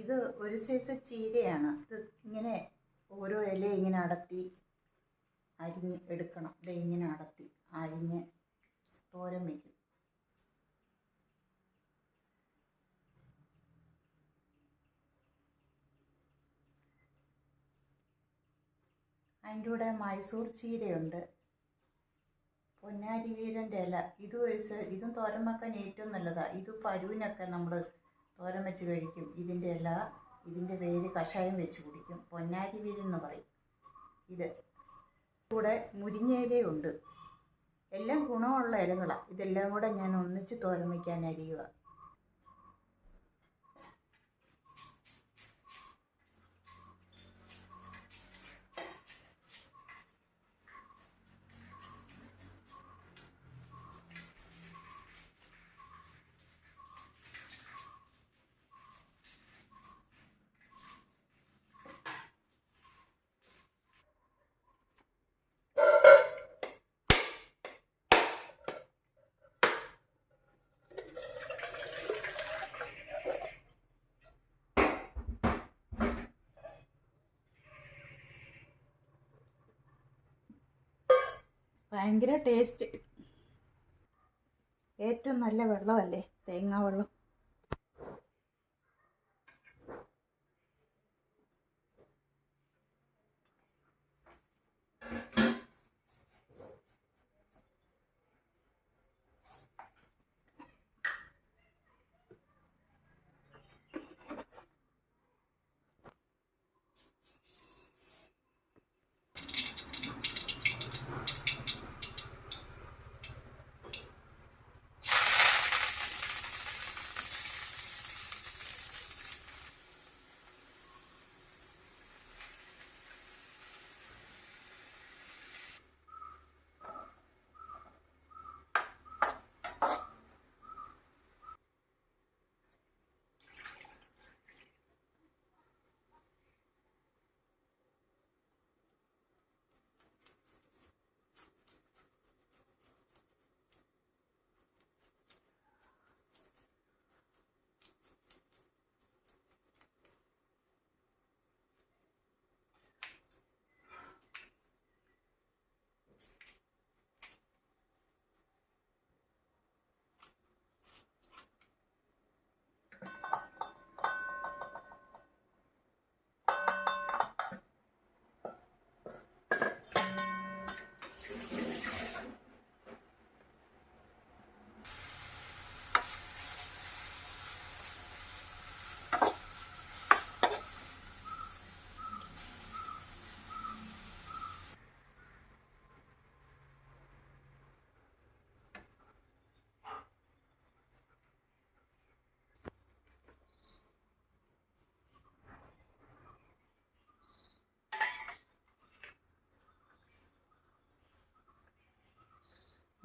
ഇത് ഒരു സൈസ് ചീരയാണ്. ഇത് ഇങ്ങനെ ഓരോ ഇല ഇങ്ങനെ അടത്തി അരിഞ്ഞ് എടുക്കണം. ഇത് ഇങ്ങനെ അടത്തി അരിഞ്ഞ് തോരൻ വയ്ക്കും. അതിൻ്റെ കൂടെ മൈസൂർ ചീരയുണ്ട്, പൊന്നാരി വീരൻ്റെ ഇല. ഇതും തോരൻ വെക്കാൻ ഏറ്റവും നല്ലതാണ്. ഇത് പരുവിനൊക്കെ നമ്മൾ തോരൻ വെച്ച് കഴിക്കും. ഇതിൻ്റെ ഇല, ഇതിൻ്റെ വേര് കഷായം വെച്ച് കുടിക്കും. പൊന്നാരി വീരൻ എന്ന് പറയും. ഇത് കൂടെ മുരിങ്ങയിലയുണ്ട്. എല്ലാം ഗുണമുള്ള ഇലകളാണ്. ഇതെല്ലാം കൂടെ ഞാൻ ഒന്നിച്ച് തോരൻ വയ്ക്കാൻ അരിയുക. ഭയങ്കര ടേസ്റ്റ്. ഏറ്റവും നല്ല വെള്ളമല്ലേ തേങ്ങാ വെള്ളം.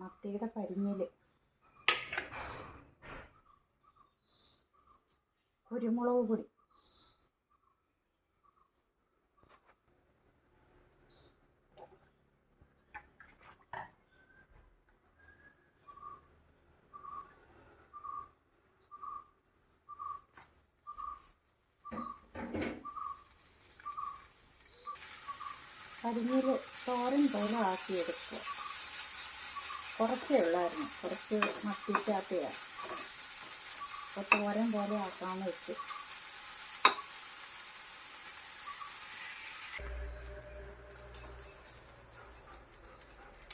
മത്തിയുടെ പരിഞ്ഞിൽ കുരുമുളക് പൊടി, പരിഞ്ഞിൽ തോരൻ പോലെ ആക്കിയെടുക്കുക. കുറച്ചേ ഉള്ളായിരുന്നു, കുറച്ച് മത്തിക്കകത്തെയാണ്. അപ്പോൾ തോരൻ പോലെ ആക്കാമെന്ന് വെച്ച്